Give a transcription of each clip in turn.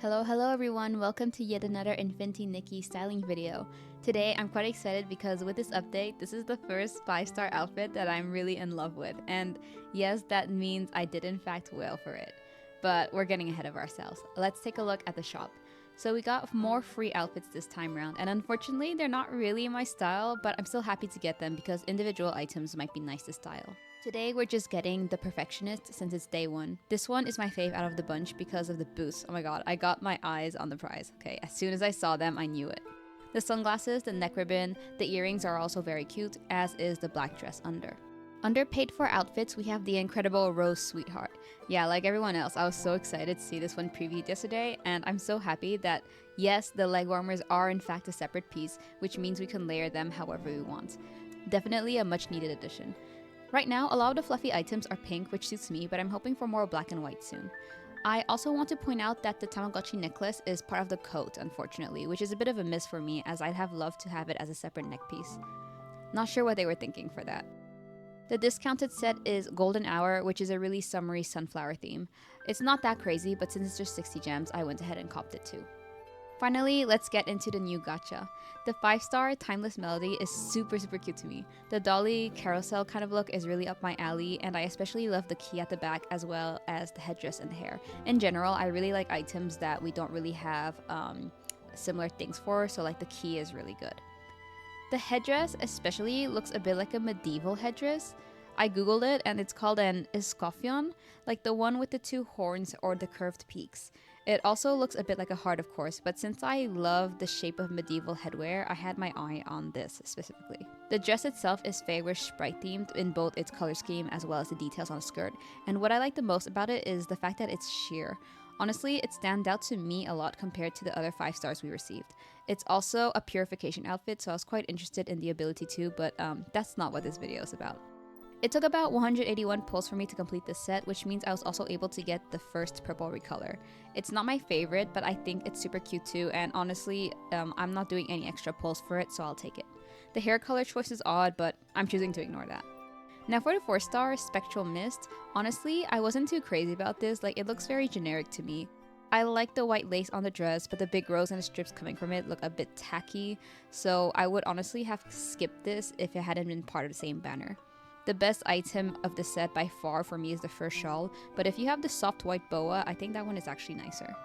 Hello everyone, welcome to yet another Infinity Nikki styling video. Today I'm quite excited because with this update, this is the first 5-star outfit that I'm really in love with, and yes, that means I did in fact wail for it. But we're getting ahead of ourselves. Let's take a look at the shop. So we got more free outfits this time around, and unfortunately they're not really my style, but I'm still happy to get them because individual items might be nice to style. Today we're just getting the Perfectionist since it's day one. This one is my fave out of the bunch because of the boots. Oh my god, I got my eyes on the prize. Okay, as soon as I saw them, I knew it. The sunglasses, the neck ribbon, the earrings are also very cute, as is the black dress under. Under paid for outfits, we have the incredible Rose Sweetheart. Yeah, like everyone else, I was so excited to see this one previewed yesterday, and I'm so happy that, yes, the leg warmers are in fact a separate piece, which means we can layer them however we want. Definitely a much needed addition. Right now, a lot of the fluffy items are pink, which suits me, but I'm hoping for more black and white soon. I also want to point out that the Tamagotchi necklace is part of the coat, unfortunately, which is a bit of a miss for me as I'd have loved to have it as a separate neck piece. Not sure what they were thinking for that. The discounted set is Golden Hour, which is a really summery sunflower theme. It's not that crazy, but since it's just 60 gems, I went ahead and copped it too. Finally, let's get into the new gacha. The 5-star Timeless Melody is super cute to me. The dolly carousel kind of look is really up my alley, and I especially love the key at the back as well as the headdress and the hair. In general, I really like items that we don't really have similar things for, so like the key is really good. The headdress especially looks a bit like a medieval headdress. I googled it and it's called an escoffion, like the one with the two horns or the curved peaks. It also looks a bit like a heart, of course, but since I love the shape of medieval headwear, I had my eye on this specifically. The dress itself is Feywish sprite themed in both its color scheme as well as the details on the skirt, and what I like the most about it is the fact that it's sheer. Honestly, it stands out to me a lot compared to the other 5 stars we received. It's also a purification outfit, so I was quite interested in the ability too, but that's not what this video is about. It took about 181 pulls for me to complete this set, which means I was also able to get the first purple recolor. It's not my favorite, but I think it's super cute too, and honestly, I'm not doing any extra pulls for it, so I'll take it. The hair color choice is odd, but I'm choosing to ignore that. Now for the 4-star Spectral Mist, honestly, I wasn't too crazy about this, like it looks very generic to me. I like the white lace on the dress, but the big rows and the strips coming from it look a bit tacky, so I would honestly have skipped this if it hadn't been part of the same banner. The best item of the set by far for me is the first shawl, but if you have the soft white boa, I think that one is actually nicer.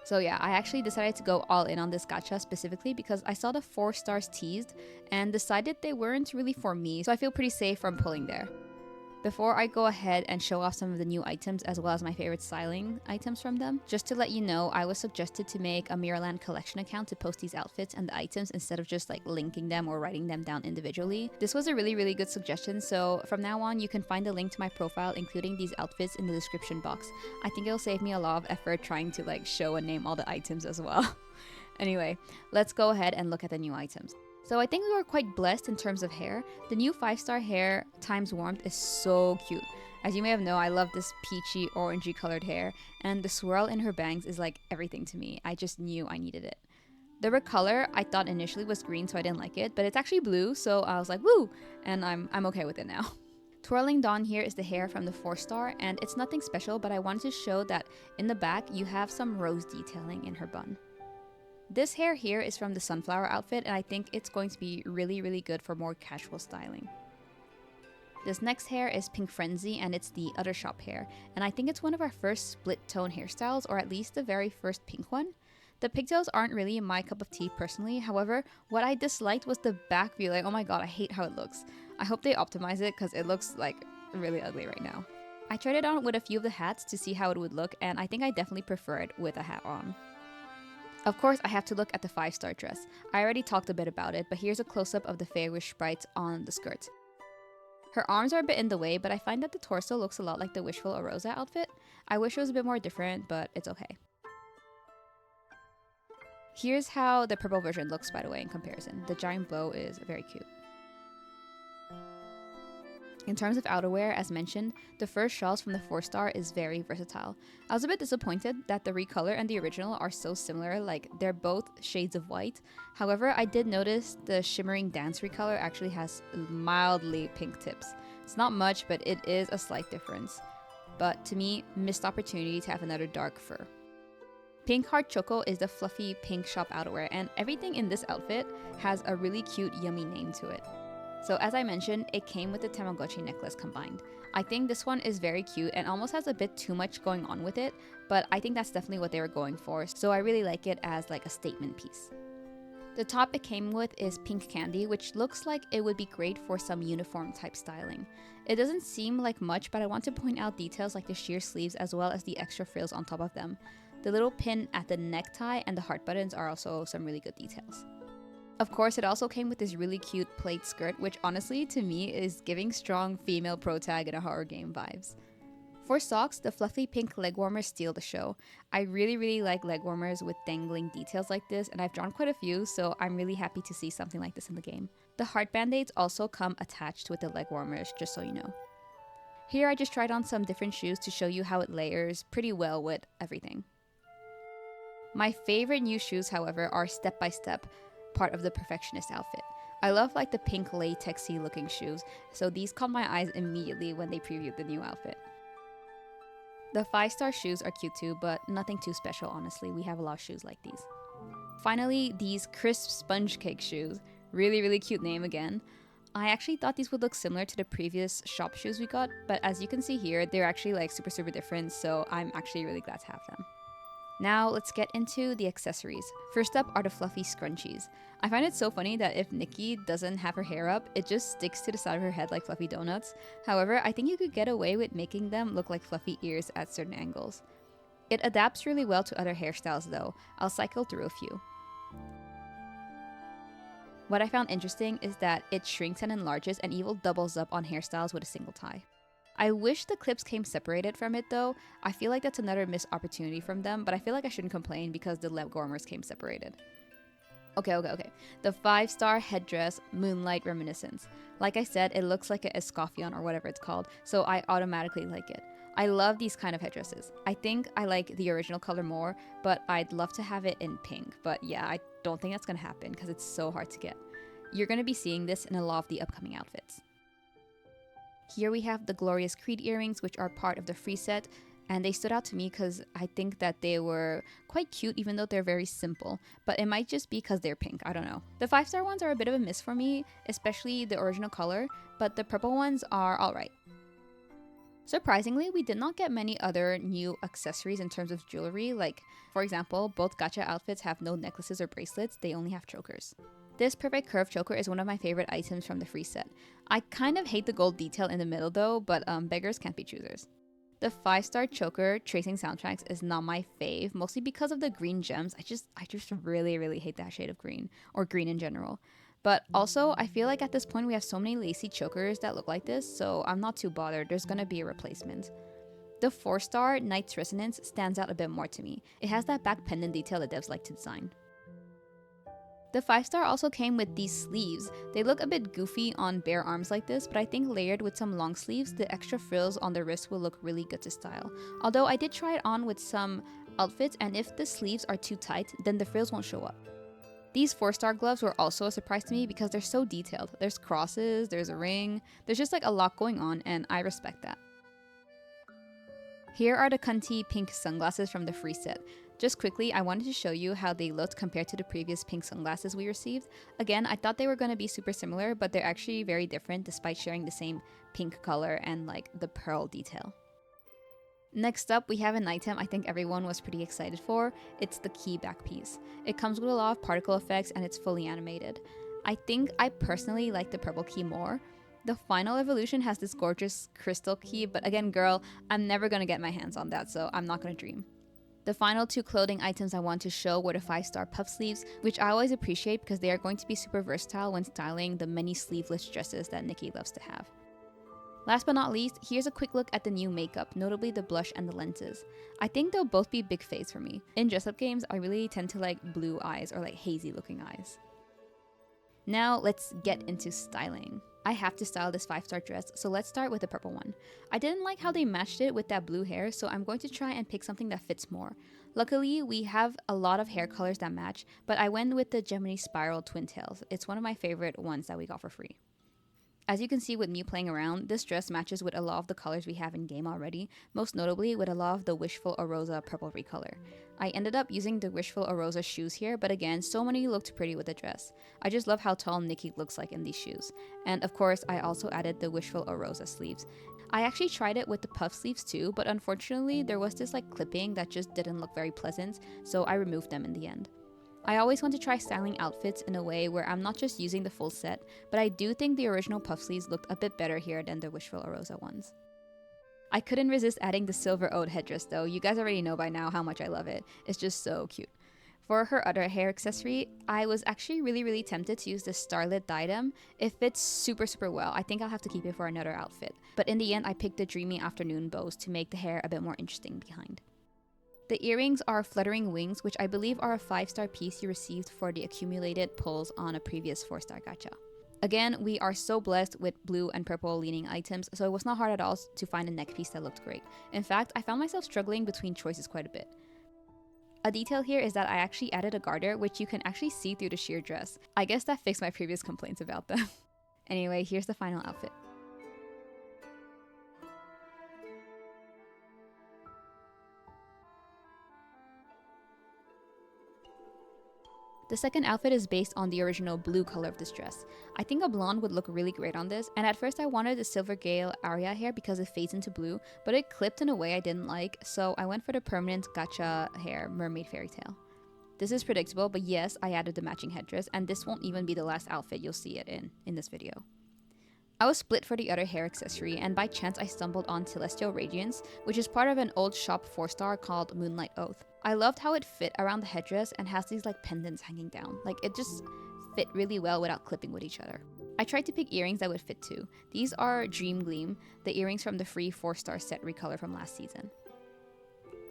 So yeah, I actually decided to go all in on this gacha specifically because I saw the 4 stars teased and decided they weren't really for me, so I feel pretty safe from pulling there. Before I go ahead and show off some of the new items as well as my favorite styling items from them, just to let you know, I was suggested to make a Mirrorland collection account to post these outfits and the items instead of just like linking them or writing them down individually. This was a really good suggestion, so from now on you can find a link to my profile including these outfits in the description box. I think it'll save me a lot of effort trying to like show and name all the items as well. Anyway, let's go ahead and look at the new items. So I think we were quite blessed in terms of hair. The new 5-star hair times warmth is so cute. As you may have known, I love this peachy orangey colored hair, and the swirl in her bangs is like everything to me. I just knew I needed it. The recolor I thought initially was green, so I didn't like it, but it's actually blue, so I was like, woo! And I'm okay with it now. Twirling Dawn here is the hair from the 4-star, and it's nothing special, but I wanted to show that in the back you have some rose detailing in her bun. This hair here is from the sunflower outfit, and I think it's going to be really good for more casual styling. This next hair is Pink Frenzy, and it's the Other Shop hair, and I think it's one of our first split tone hairstyles, or at least the very first pink one. The pigtails aren't really my cup of tea personally, however, what I disliked was the back view. Like, oh my god, I hate how it looks. I hope they optimize it because it looks like really ugly right now. I tried it on with a few of the hats to see how it would look, and I think I definitely prefer it with a hat on. Of course, I have to look at the 5-star dress. I already talked a bit about it, but here's a close-up of the Feywish sprites on the skirt. Her arms are a bit in the way, but I find that the torso looks a lot like the Wishful Arosa outfit. I wish it was a bit more different, but it's okay. Here's how the purple version looks, by the way, in comparison. The giant bow is very cute. In terms of outerwear, as mentioned, the first shawls from the 4-star is very versatile. I was a bit disappointed that the recolor and the original are so similar, like they're both shades of white. However, I did notice the shimmering dance recolor actually has mildly pink tips. It's not much, but it is a slight difference. But to me, missed opportunity to have another dark fur. Pink Heart Choco is the fluffy pink shop outerwear, and everything in this outfit has a really cute, yummy name to it. So as I mentioned, it came with the Tamagotchi necklace combined. I think this one is very cute and almost has a bit too much going on with it, but I think that's definitely what they were going for, so I really like it as like a statement piece. The top it came with is pink candy, which looks like it would be great for some uniform type styling. It doesn't seem like much, but I want to point out details like the sheer sleeves as well as the extra frills on top of them. The little pin at the necktie and the heart buttons are also some really good details. Of course, it also came with this really cute plaid skirt, which honestly to me is giving strong female pro tag in a horror game vibes. For socks, the fluffy pink leg warmers steal the show. I really like leg warmers with dangling details like this, and I've drawn quite a few, so I'm really happy to see something like this in the game. The heart band-aids also come attached with the leg warmers, just so you know. Here I just tried on some different shoes to show you how it layers pretty well with everything. My favorite new shoes, however, are Step by Step, part of the Perfectionist outfit. I love like the pink latexy looking shoes, so these caught my eyes immediately when they previewed the new outfit. The 5-star shoes are cute too, but nothing too special honestly, we have a lot of shoes like these. Finally, these crisp sponge cake shoes, really cute name again. I actually thought these would look similar to the previous shop shoes we got, but as you can see here, they're actually like super different, so I'm actually really glad to have them. Now let's get into the accessories. First up are the fluffy scrunchies. I find it so funny that if Nikki doesn't have her hair up, it just sticks to the side of her head like fluffy donuts. However, I think you could get away with making them look like fluffy ears at certain angles. It adapts really well to other hairstyles though. I'll cycle through a few. What I found interesting is that it shrinks and enlarges and even doubles up on hairstyles with a single tie. I wish the clips came separated from it though. I feel like that's another missed opportunity from them, but I feel like I shouldn't complain because the leg warmers came separated. Okay. The 5-star headdress Moonlight Reminiscence. Like I said, it looks like an escoffion or whatever it's called, so I automatically like it. I love these kind of headdresses. I think I like the original color more, but I'd love to have it in pink. But yeah, I don't think that's gonna happen because it's so hard to get. You're gonna be seeing this in a lot of the upcoming outfits. Here we have the Glorious Creed earrings, which are part of the free set, and they stood out to me because I think that they were quite cute even though they're very simple, but it might just be because they're pink, I don't know. The 5-star ones are a bit of a miss for me, especially the original color, but the purple ones are alright. Surprisingly, we did not get many other new accessories in terms of jewelry, like, for example, both gacha outfits have no necklaces or bracelets, they only have chokers. This perfect curve choker is one of my favorite items from the free set. I kind of hate the gold detail in the middle though, but beggars can't be choosers. The 5-star choker tracing soundtracks is not my fave, mostly because of the green gems. I just really hate that shade of green, or green in general. But also, I feel like at this point we have so many lacy chokers that look like this, so I'm not too bothered, there's gonna be a replacement. The 4-star Knight's Resonance stands out a bit more to me. It has that back pendant detail that devs like to design. The 5-star also came with these sleeves. They look a bit goofy on bare arms like this, but I think layered with some long sleeves, the extra frills on the wrist will look really good to style. Although I did try it on with some outfits, and if the sleeves are too tight, then the frills won't show up. These 4-star gloves were also a surprise to me because they're so detailed. There's crosses, there's a ring, there's just like a lot going on, and I respect that. Here are the Cunty pink sunglasses from the free set. Just quickly, I wanted to show you how they looked compared to the previous pink sunglasses we received. Again, I thought they were going to be super similar, but they're actually very different despite sharing the same pink color and like the pearl detail. Next up, we have an item I think everyone was pretty excited for. It's the key back piece. It comes with a lot of particle effects and it's fully animated. I think I personally like the purple key more. The final evolution has this gorgeous crystal key, but again, girl, I'm never going to get my hands on that, so I'm not going to dream. The final 2 clothing items I want to show were the 5-star puff sleeves, which I always appreciate because they are going to be super versatile when styling the many sleeveless dresses that Nikki loves to have. Last but not least, here's a quick look at the new makeup, notably the blush and the lenses. I think they'll both be big faves for me. In dress-up games, I really tend to like blue eyes or like hazy looking eyes. Now let's get into styling. I have to style this 5-star dress, so let's start with the purple one. I didn't like how they matched it with that blue hair, so I'm going to try and pick something that fits more. Luckily, we have a lot of hair colors that match, but I went with the Gemini Spiral Twin Tails. It's one of my favorite ones that we got for free. As you can see with me playing around, this dress matches with a lot of the colors we have in game already, most notably with a lot of the Wishful Arosa purple recolor. I ended up using the Wishful Arosa shoes here, but again, so many looked pretty with the dress. I just love how tall Nikki looks like in these shoes. And of course, I also added the Wishful Arosa sleeves. I actually tried it with the puff sleeves too, but unfortunately there was this clipping that just didn't look very pleasant, so I removed them in the end. I always want to try styling outfits in a way where I'm not just using the full set, but I do think the original puff sleeves looked a bit better here than the Wishful Arosa ones. I couldn't resist adding the silver ode headdress though. You guys already know by now how much I love it. It's just so cute. For her other hair accessory, I was actually really tempted to use the starlit diadem. It fits super well. I think I'll have to keep it for another outfit. But in the end, I picked the dreamy afternoon bows to make the hair a bit more interesting behind. The earrings are fluttering wings, which I believe are a 5-star piece you received for the accumulated pulls on a previous 4-star gacha. Again, we are so blessed with blue and purple leaning items, so it was not hard at all to find a neck piece that looked great. In fact, I found myself struggling between choices quite a bit. A detail here is that I actually added a garter, which you can actually see through the sheer dress. I guess that fixed my previous complaints about them. Anyway, here's the final outfit. The second outfit is based on the original blue color of this dress. I think a blonde would look really great on this, and at first I wanted the Silver Gale Aria hair because it fades into blue, but it clipped in a way I didn't like, so I went for the permanent gacha hair Mermaid Fairy Tale. This is predictable, but yes, I added the matching headdress, and this won't even be the last outfit you'll see it in this video. I was split for the other hair accessory, and by chance I stumbled on Celestial Radiance, which is part of an old shop 4-star called Moonlight Oath. I loved how it fit around the headdress and has these pendants hanging down. It just fit really well without clipping with each other. I tried to pick earrings that would fit too. These are Dream Gleam, the earrings from the free 4-star set recolor from last season.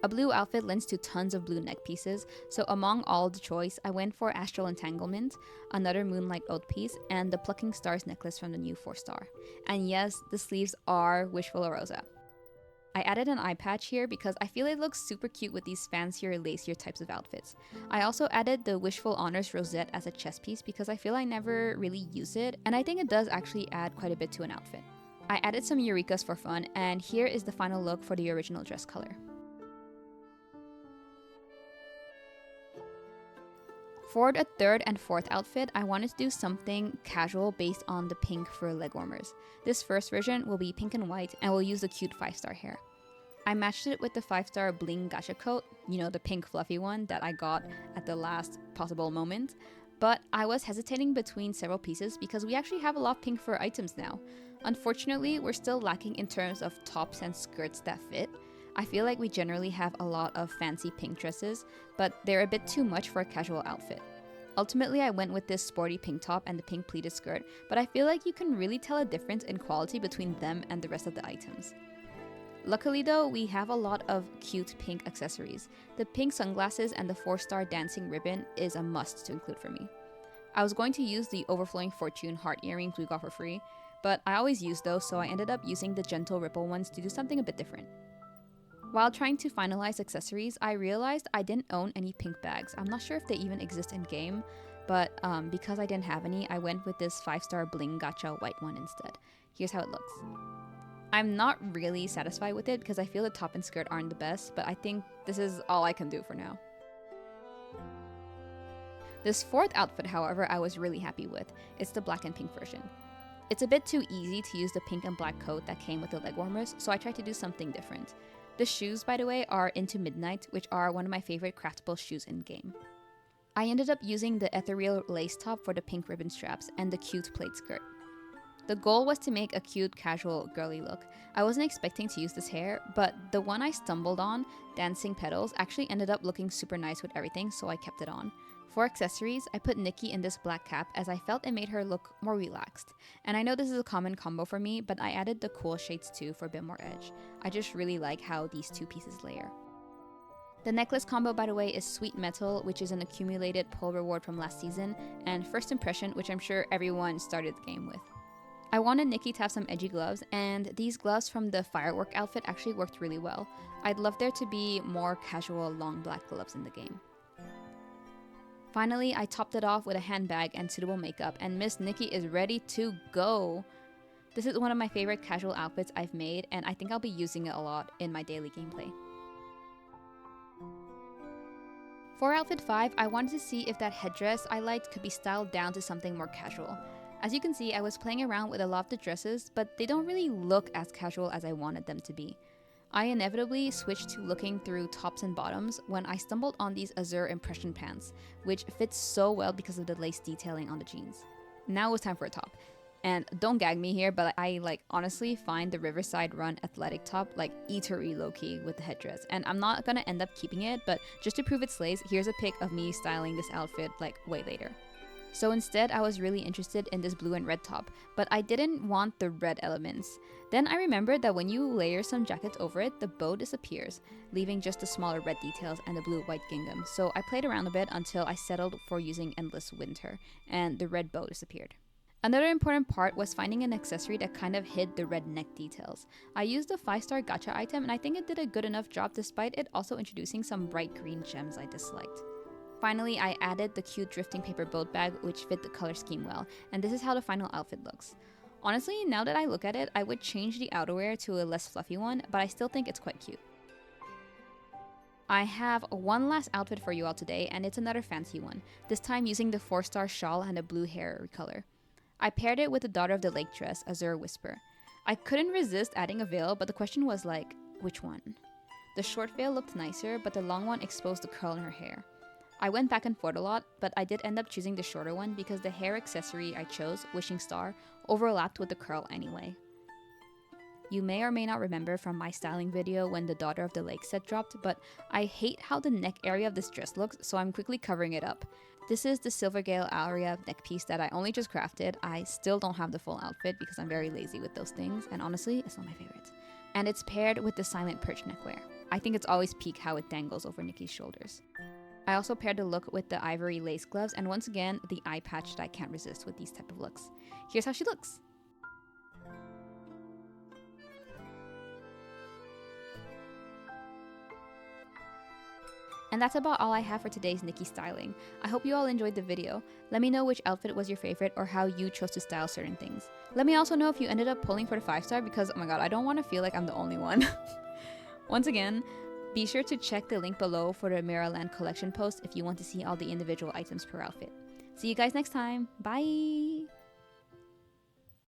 A blue outfit lends to tons of blue neck pieces, so among all the choice, I went for Astral Entanglement, another Moonlight Oath piece, and the Plucking Stars necklace from the new 4-star. And yes, the sleeves are Wishful Arosa. I added an eye patch here because I feel it looks super cute with these fancier, lacier types of outfits. I also added the Wishful Honors rosette as a chest piece because I feel I never really use it, and I think it does actually add quite a bit to an outfit. I added some Eurekas for fun, and here is the final look for the original dress color. For the third and fourth outfit, I wanted to do something casual based on the pink fur leg warmers. This first version will be pink and white and will use the cute 5-star hair. I matched it with the 5-star bling gacha coat, the pink fluffy one that I got at the last possible moment. But I was hesitating between several pieces because we actually have a lot of pink fur items now. Unfortunately, we're still lacking in terms of tops and skirts that fit. I feel like we generally have a lot of fancy pink dresses, but they're a bit too much for a casual outfit. Ultimately, I went with this sporty pink top and the pink pleated skirt, but I feel like you can really tell a difference in quality between them and the rest of the items. Luckily though, we have a lot of cute pink accessories. The pink sunglasses and the 4-star dancing ribbon is a must to include for me. I was going to use the Overflowing Fortune heart earrings we got for free, but I always use those, so I ended up using the gentle ripple ones to do something a bit different. While trying to finalize accessories, I realized I didn't own any pink bags. I'm not sure if they even exist in game, but because I didn't have any, I went with this 5-star bling gacha white one instead. Here's how it looks. I'm not really satisfied with it because I feel the top and skirt aren't the best, but I think this is all I can do for now. This fourth outfit, however, I was really happy with. It's the black and pink version. It's a bit too easy to use the pink and black coat that came with the leg warmers, so I tried to do something different. The shoes, by the way, are Into Midnight, which are one of my favorite craftable shoes in game. I ended up using the ethereal lace top for the pink ribbon straps and the cute plaid skirt. The goal was to make a cute, casual, girly look. I wasn't expecting to use this hair, but the one I stumbled on, Dancing Petals, actually ended up looking super nice with everything, so I kept it on. For accessories, I put Nikki in this black cap as I felt it made her look more relaxed. And I know this is a common combo for me, but I added the cool shades too for a bit more edge. I just really like how these two pieces layer. The necklace combo, by the way, is Sweet Metal, which is an accumulated pull reward from last season, and First Impression, which I'm sure everyone started the game with. I wanted Nikki to have some edgy gloves, and these gloves from the firework outfit actually worked really well. I'd love there to be more casual, long black gloves in the game. Finally, I topped it off with a handbag and suitable makeup, and Miss Nikki is ready to go. This is one of my favorite casual outfits I've made, and I think I'll be using it a lot in my daily gameplay. For outfit 5, I wanted to see if that headdress I liked could be styled down to something more casual. As you can see, I was playing around with a lot of the dresses, but they don't really look as casual as I wanted them to be. I inevitably switched to looking through tops and bottoms when I stumbled on these azure impression pants, which fit so well because of the lace detailing on the jeans. Now it's time for a top. And don't gag me here, but I honestly find the Riverside Run athletic top eatery low-key with the headdress. And I'm not gonna end up keeping it, but just to prove it slays, here's a pic of me styling this outfit way later. So instead, I was really interested in this blue and red top, but I didn't want the red elements. Then I remembered that when you layer some jackets over it, the bow disappears, leaving just the smaller red details and the blue-white gingham. So I played around a bit until I settled for using Endless Winter, and the red bow disappeared. Another important part was finding an accessory that kind of hid the red neck details. I used a 5-star gacha item, and I think it did a good enough job despite it also introducing some bright green gems I disliked. Finally, I added the cute drifting paper boat bag, which fit the color scheme well, and this is how the final outfit looks. Honestly, now that I look at it, I would change the outerwear to a less fluffy one, but I still think it's quite cute. I have one last outfit for you all today, and it's another fancy one, this time using the 4-star shawl and a blue hair color. I paired it with the Daughter of the Lake dress, Azure Whisper. I couldn't resist adding a veil, but the question was which one? The short veil looked nicer, but the long one exposed the curl in her hair. I went back and forth a lot, but I did end up choosing the shorter one because the hair accessory I chose, Wishing Star, overlapped with the curl anyway. You may or may not remember from my styling video when the Daughter of the Lake set dropped, but I hate how the neck area of this dress looks, so I'm quickly covering it up. This is the Silvergale Aria neck piece that I only just crafted. I still don't have the full outfit because I'm very lazy with those things, and honestly, it's not my favorite. And it's paired with the Silent Perch neckwear. I think it's always peak how it dangles over Nikki's shoulders. I also paired the look with the ivory lace gloves, and once again, the eye patch that I can't resist with these type of looks. Here's how she looks. And that's about all I have for today's Nikki styling. I hope you all enjoyed the video. Let me know which outfit was your favorite or how you chose to style certain things. Let me also know if you ended up pulling for the 5-star because, oh my god, I don't want to feel like I'm the only one. Once again, be sure to check the link below for the Miraland collection post if you want to see all the individual items per outfit. See you guys next time. Bye!